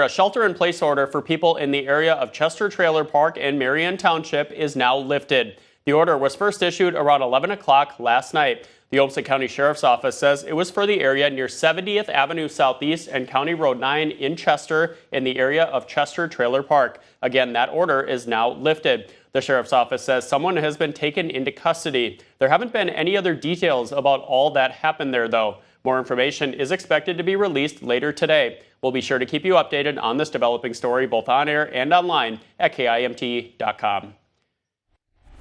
A shelter-in-place order for people in the area of Chester Trailer Park and Marion Township is now lifted. The order was first issued around 11 o'clock last night. The Olmsted County Sheriff's Office says it was for the area near 70th Avenue Southeast and County Road 9 in Chester in the area of Chester Trailer Park. Again, that order is now lifted. The Sheriff's Office says someone has been taken into custody. There haven't been any other details about all that happened there, though. More information is expected to be released later today. We'll be sure to keep you updated on this developing story both on air and online at KIMT.com.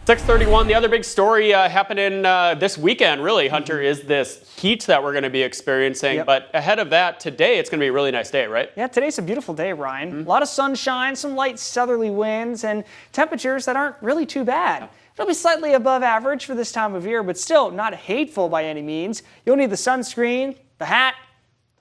6:31, the other big story happening this weekend, really, Hunter, is this heat that we're going to be experiencing. Yep. But ahead of that, today it's going to be a really nice day, right? Yeah, today's a beautiful day, Ryan. A lot of sunshine, some light southerly winds, and temperatures that aren't really too bad. It'll be slightly above average for this time of year, but still not hateful by any means. You'll need the sunscreen, the hat,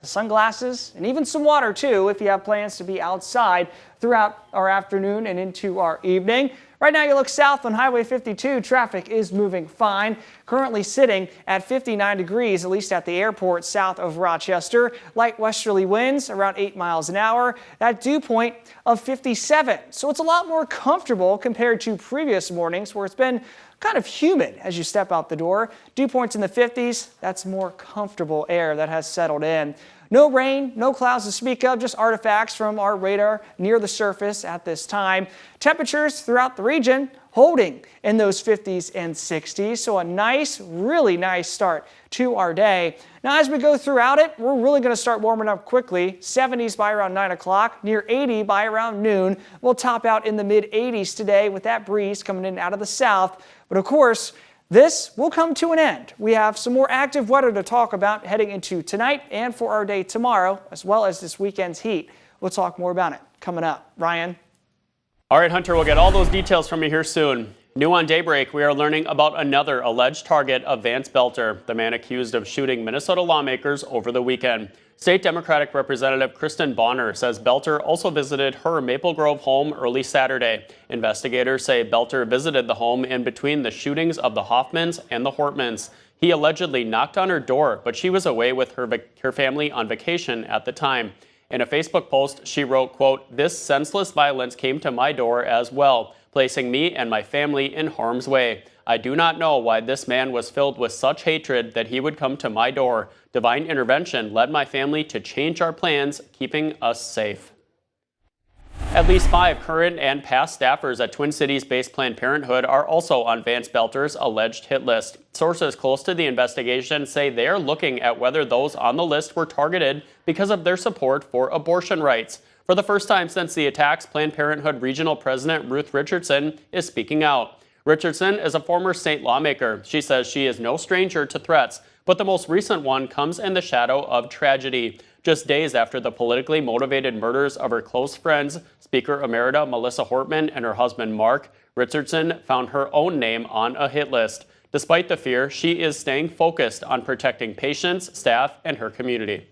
the sunglasses, and even some water too if you have plans to be outside throughout our afternoon and into our evening. Right now you look south on Highway 52, traffic is moving fine. Currently sitting at 59 degrees, at least at the airport south of Rochester. Light westerly winds around 8 miles an hour. That dew point of 57. So it's a lot more comfortable compared to previous mornings where it's been kind of humid as you step out the door. Dew points in the 50s. That's more comfortable air that has settled in. No rain, no clouds to speak of, just artifacts from our radar near the surface at this time. Temperatures throughout the region holding in those 50s and 60s, so a nice, really nice start to our day. Now, as we go throughout it, we're really going to start warming up quickly. 70s by around 9 o'clock, near 80 by around noon. We'll top out in the mid-80s today with that breeze coming in out of the south. But of course, this will come to an end. We have some more active weather to talk about heading into tonight and for our day tomorrow, as well as this weekend's heat. We'll talk more about it coming up. Ryan? All right, Hunter, we'll get all those details from you here soon. New on Daybreak, we are learning about another alleged target of Vance Belter, the man accused of shooting Minnesota lawmakers over the weekend. State Democratic Representative Kristen Bonner says Belter also visited her Maple Grove home early Saturday. Investigators say Belter visited the home in between the shootings of the Hoffmans and the Hortmans. He allegedly knocked on her door, but she was away with her family on vacation at the time. In a Facebook post, she wrote, quote, "This senseless violence came to my door as well, placing me and my family in harm's way. I do not know why this man was filled with such hatred that he would come to my door. Divine intervention led my family to change our plans, keeping us safe." At least 5 current and past staffers at Twin Cities-based Planned Parenthood are also on Vance Belter's alleged hit list. Sources close to the investigation say they are looking at whether those on the list were targeted because of their support for abortion rights. For the first time since the attacks, Planned Parenthood Regional President Ruth Richardson is speaking out. Richardson is a former state lawmaker. She says she is no stranger to threats, but the most recent one comes in the shadow of tragedy. Just days after the politically motivated murders of her close friends, Speaker Emerita Melissa Hortman and her husband Mark, Richardson found her own name on a hit list. Despite the fear, she is staying focused on protecting patients, staff, and her community.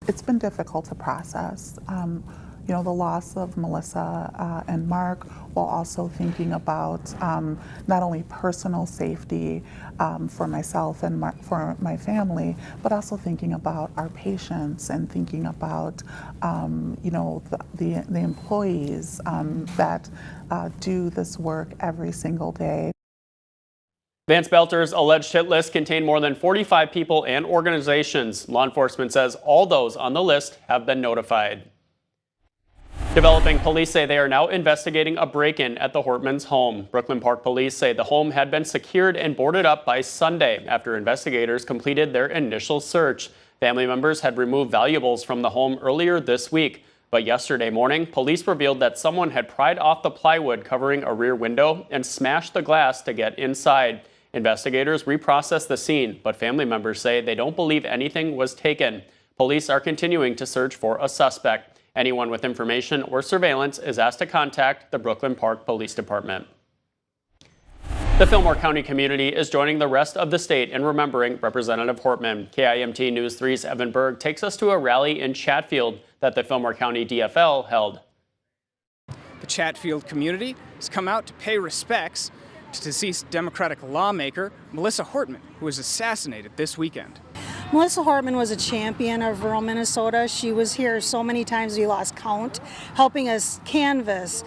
It's been difficult to process. The loss of Melissa and Mark, while also thinking about not only personal safety for myself and for my family, but also thinking about our patients and thinking about the employees that do this work every single day. Vance Belter's alleged hit list contained more than 45 people and organizations. Law enforcement says all those on the list have been notified. Developing police say they are now investigating a break-in at the Hortmans' home. Brooklyn Park Police say the home had been secured and boarded up by Sunday after investigators completed their initial search. Family members had removed valuables from the home earlier this week. But yesterday morning, police revealed that someone had pried off the plywood covering a rear window and smashed the glass to get inside. Investigators reprocessed the scene, but family members say they don't believe anything was taken. Police are continuing to search for a suspect. Anyone with information or surveillance is asked to contact the Brooklyn Park Police Department. The Fillmore County community is joining the rest of the state in remembering Representative Hortman. KIMT News 3's Evan Berg takes us to a rally in Chatfield that the Fillmore County DFL held. The Chatfield community has come out to pay respects to deceased Democratic lawmaker Melissa Hortman, who was assassinated this weekend. Melissa Hortman was a champion of rural Minnesota. She was here so many times we lost count, helping us canvass,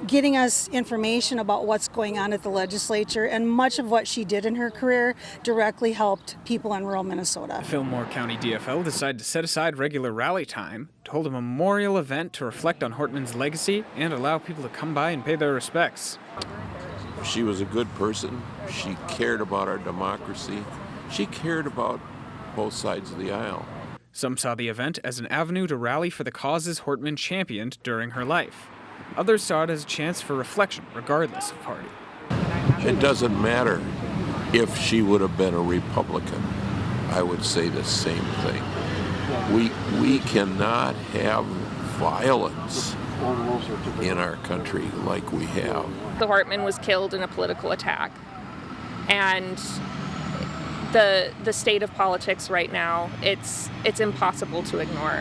getting us information about what's going on at the legislature, and much of what she did in her career directly helped people in rural Minnesota. Fillmore County DFL decided to set aside regular rally time to hold a memorial event to reflect on Hortman's legacy and allow people to come by and pay their respects. She was a good person. She cared about our democracy. She cared about both sides of the aisle. Some saw the event as an avenue to rally for the causes Hortman championed during her life. Others saw it as a chance for reflection, regardless of party. It doesn't matter if she would have been a Republican. I would say the same thing. We cannot have violence in our country like we have. The Hortman was killed in a political attack, and the state of politics right now, it's impossible to ignore.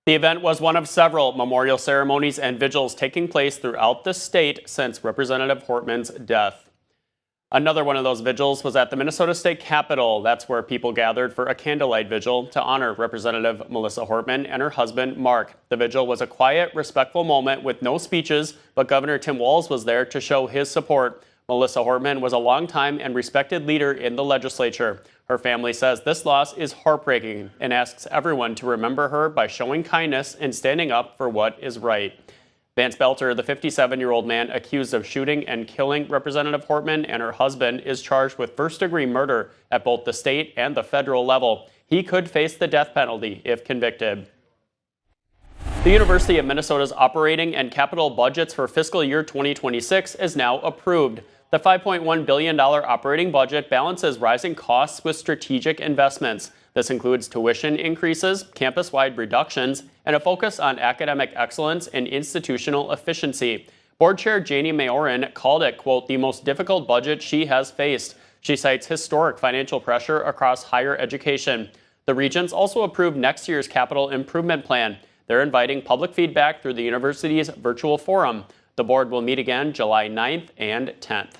The event was one of several memorial ceremonies and vigils taking place throughout the state since Representative Hortman's death. Another one of those vigils was at the Minnesota State Capitol. That's where people gathered for a candlelight vigil to honor Representative Melissa Hortman and her husband, Mark. The vigil was a quiet, respectful moment with no speeches, but Governor Tim Walz was there to show his support. Melissa Hortman was a longtime and respected leader in the legislature. Her family says this loss is heartbreaking and asks everyone to remember her by showing kindness and standing up for what is right. Vance Belter, the 57-year-old man accused of shooting and killing Representative Hortman and her husband, is charged with first-degree murder at both the state and the federal level. He could face the death penalty if convicted. The University of Minnesota's operating and capital budgets for fiscal year 2026 is now approved. The $5.1 billion operating budget balances rising costs with strategic investments. This includes tuition increases, campus-wide reductions, and a focus on academic excellence and institutional efficiency. Board Chair Janie Mayorin called it, quote, the most difficult budget she has faced. She cites historic financial pressure across higher education. The Regents also approved next year's capital improvement plan. They're inviting public feedback through the university's virtual forum. The board will meet again July 9th and 10th.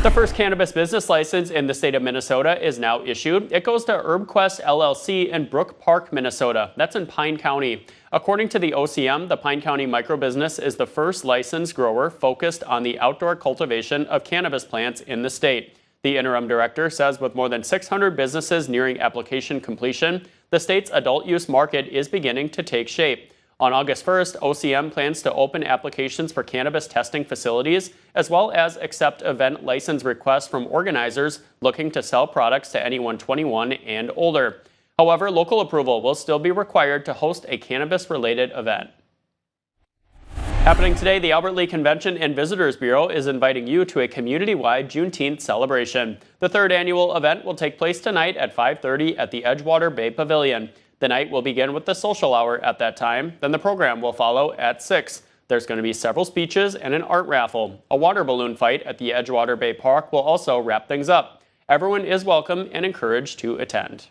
The first cannabis business license in the state of Minnesota is now issued. It goes to HerbQuest LLC in Brook Park, Minnesota. That's in Pine County. According to the OCM, the Pine County microbusiness is the first licensed grower focused on the outdoor cultivation of cannabis plants in the state. The interim director says with more than 600 businesses nearing application completion, the state's adult use market is beginning to take shape. On August 1st, OCM plans to open applications for cannabis testing facilities, as well as accept event license requests from organizers looking to sell products to anyone 21 and older. However, local approval will still be required to host a cannabis-related event. Happening today, the Albert Lea Convention and Visitors Bureau is inviting you to a community-wide Juneteenth celebration. The third annual event will take place tonight at 5:30 at the Edgewater Bay Pavilion. The night will begin with the social hour at that time. Then the program will follow at 6. There's going to be several speeches and an art raffle. A water balloon fight at the Edgewater Bay Park will also wrap things up. Everyone is welcome and encouraged to attend.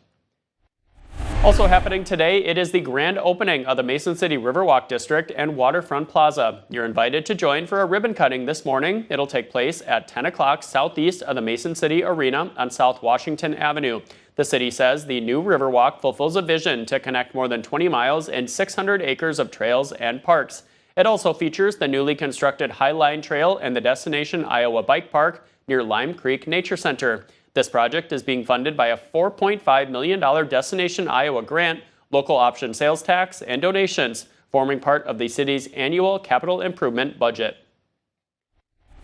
Also happening today, it is the grand opening of the Mason City Riverwalk District and Waterfront Plaza. You're invited to join for a ribbon cutting this morning. It'll take place at 10 o'clock southeast of the Mason City Arena on South Washington Avenue. The city says the new Riverwalk fulfills a vision to connect more than 20 miles and 600 acres of trails and parks. It also features the newly constructed High Line Trail and the Destination Iowa Bike Park near Lime Creek Nature Center. This project is being funded by a $4.5 million Destination Iowa grant, local option sales tax, and donations, forming part of the city's annual capital improvement budget.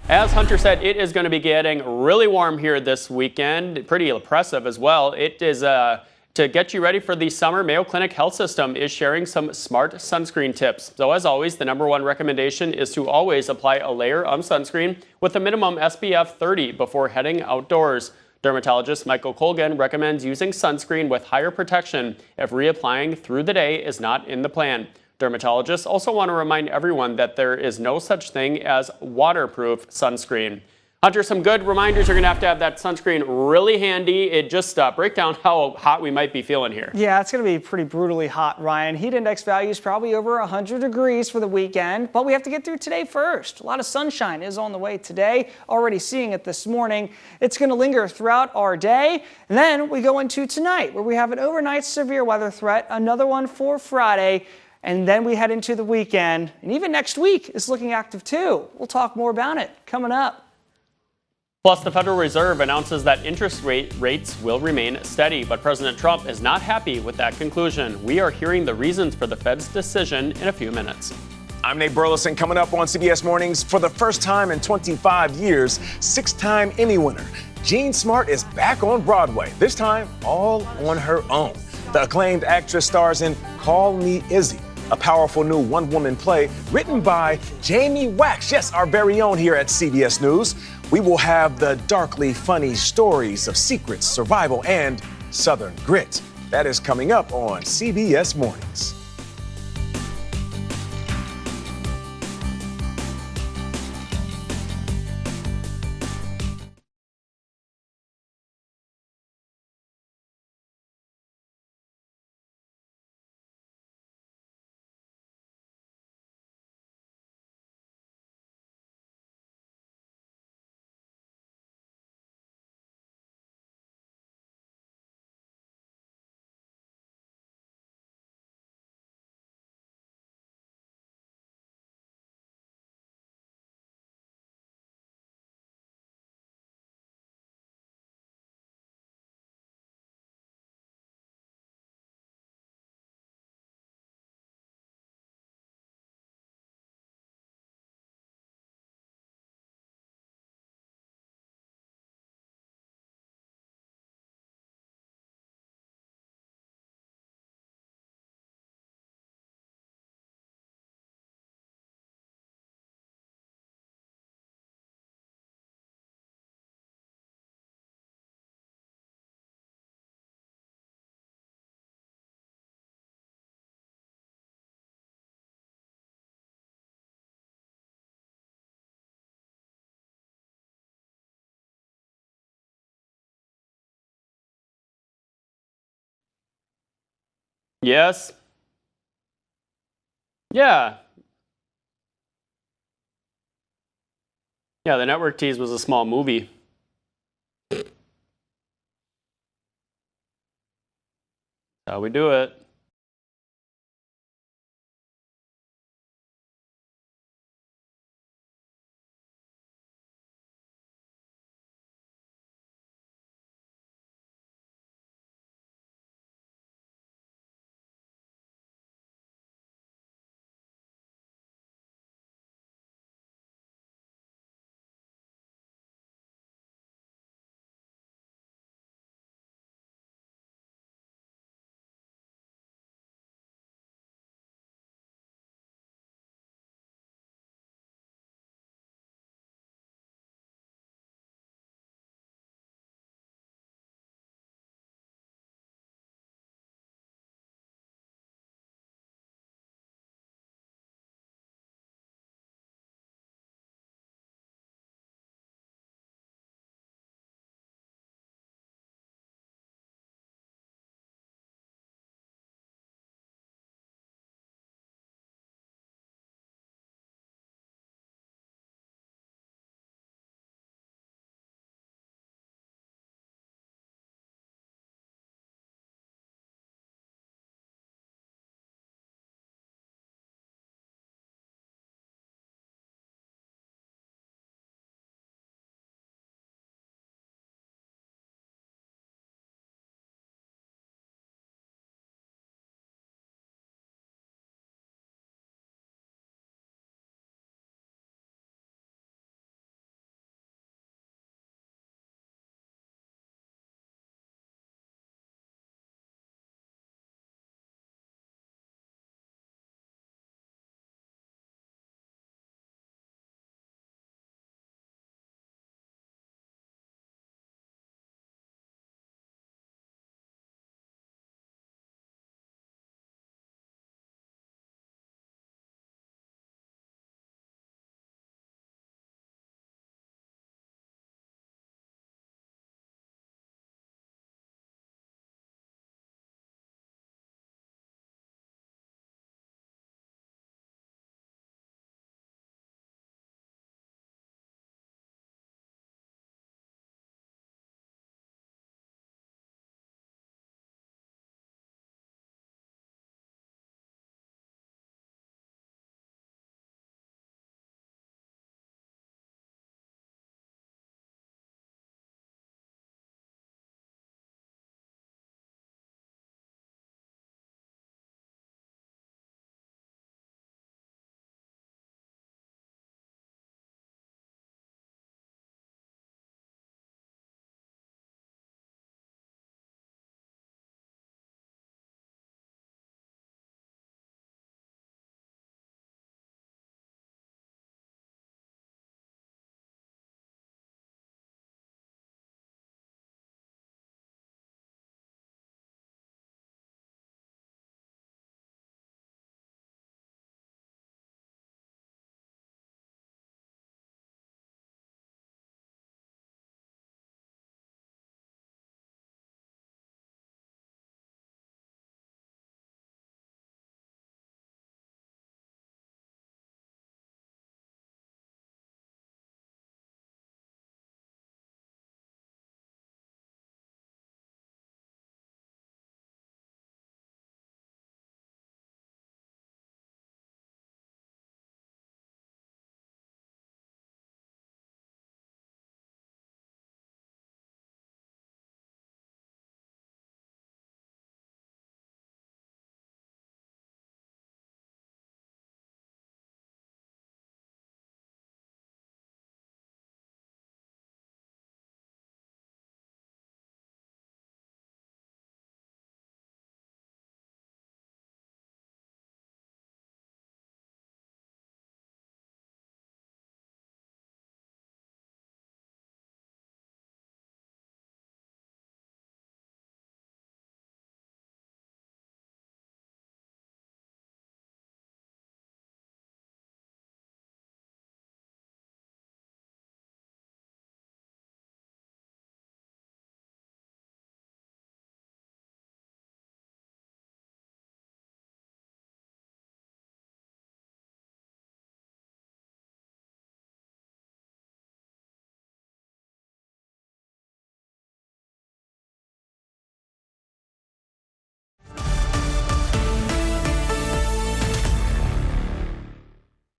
As Hunter said, it is going to be getting really warm here this weekend, pretty oppressive as well. It is to get you ready for the summer. Mayo Clinic Health System is sharing some smart sunscreen tips. So as always, the number one recommendation is to always apply a layer of sunscreen with a minimum SPF 30 before heading outdoors. Dermatologist Michael Colgan recommends using sunscreen with higher protection if reapplying through the day is not in the plan. Dermatologists also want to remind everyone that there is no such thing as waterproof sunscreen. Hunter, some good reminders. You're going to have that sunscreen really handy. It just break down how hot we might be feeling here. Yeah, it's going to be pretty brutally hot, Ryan. Heat index values probably over 100 degrees for the weekend, but we have to get through today first. A lot of sunshine is on the way today. Already seeing it this morning. It's going to linger throughout our day. And then we go into tonight, where we have an overnight severe weather threat, another one for Friday. And then we head into the weekend. And even next week is looking active too. We'll talk more about it coming up. Plus, the Federal Reserve announces that interest rates will remain steady, but President Trump is not happy with that conclusion. We are hearing the reasons for the Fed's decision in a few minutes. I'm Nate Burleson. Coming up on CBS Mornings, for the first time in 25 years, 6-time Emmy winner Jean Smart is back on Broadway, this time all on her own. The acclaimed actress stars in Call Me Izzy, a powerful new one-woman play written by Jamie Wax, yes, our very own here at CBS News. We will have the darkly funny stories of secrets, survival, and Southern grit. That is coming up on CBS Mornings. Yes. Yeah. Yeah, the network tease was a small movie. How we do it.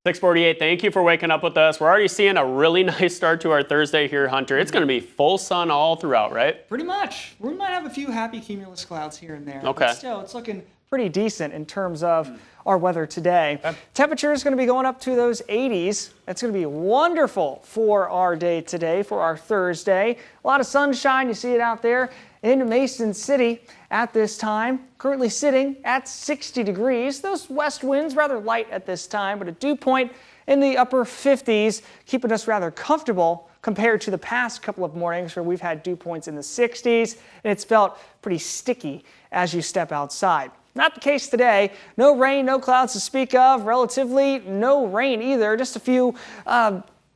6:48, thank you for waking up with us. We're already seeing a really nice start to our Thursday here, Hunter. It's going to be full sun all throughout, right? Pretty much. We might have a few happy cumulus clouds here and there. Okay. But still, it's looking pretty decent in terms of our weather today. Temperature is going to be going up to those 80s. It's going to be wonderful for our day today, for our Thursday. A lot of sunshine. You see it out there in Mason City at this time. Currently sitting at 60 degrees. Those west winds rather light at this time, but a dew point in the upper 50s, keeping us rather comfortable compared to the past couple of mornings where we've had dew points in the 60s, and it's felt pretty sticky as you step outside. Not the case today. No rain, no clouds to speak of. Relatively no rain either. Just a few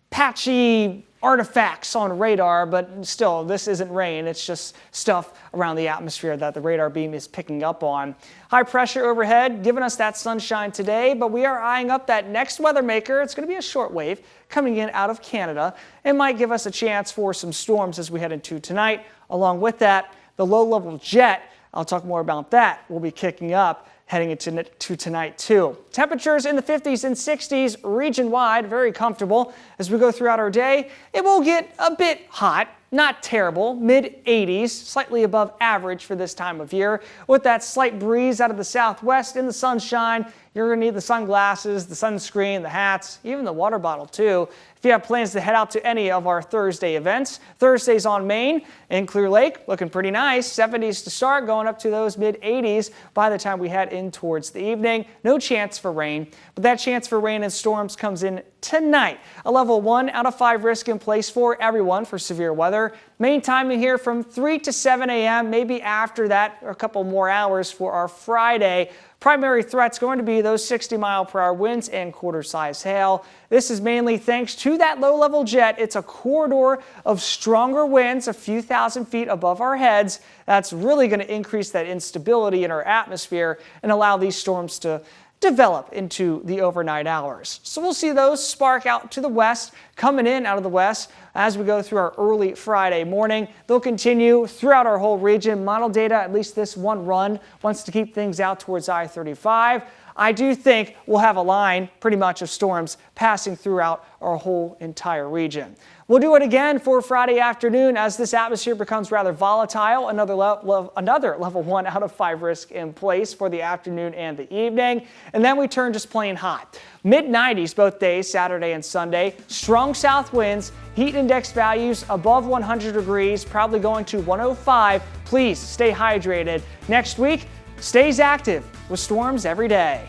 patchy artifacts on radar, but still, this isn't rain. It's just stuff around the atmosphere that the radar beam is picking up on. High pressure overhead giving us that sunshine today, but we are eyeing up that next weather maker. It's going to be a short wave coming in out of Canada. It might give us a chance for some storms as we head into tonight. Along with that, the low-level jet, I'll talk more about that, will be kicking up heading into tonight too. Temperatures in the 50s and 60s region-wide, very comfortable. As we go throughout our day, it will get a bit hot, not terrible, mid-80s, slightly above average for this time of year. With that slight breeze out of the southwest in the sunshine, you're going to need the sunglasses, the sunscreen, the hats, even the water bottle too. If you have plans to head out to any of our Thursday events, Thursdays on Main in Clear Lake, looking pretty nice. 70s to start, going up to those mid-80s by the time we head in towards the evening. No chance for rain, but that chance for rain and storms comes in tonight. A level 1 out of 5 risk in place for everyone for severe weather. Main timing here from 3 to 7 a.m., maybe after that, or a couple more hours for our Friday. Primary threat's going to be those 60-mile-per-hour winds and quarter-size hail. This is mainly thanks to that low-level jet. It's a corridor of stronger winds a few thousand feet above our heads. That's really going to increase that instability in our atmosphere and allow these storms to develop into the overnight hours. So we'll see those spark out to the west, coming in out of the west as we go through our early Friday morning. They'll continue throughout our whole region. Model data, at least this one run, wants to keep things out towards I-35. I do think we'll have a line pretty much of storms passing throughout our whole entire region. We'll do it again for Friday afternoon as this atmosphere becomes rather volatile. Another level 1 out of 5 risk in place for the afternoon and the evening. And then we turn just plain hot. Mid-90s both days, Saturday and Sunday. Strong south winds, heat index values above 100 degrees, probably going to 105. Please stay hydrated. Next week stays active with storms every day.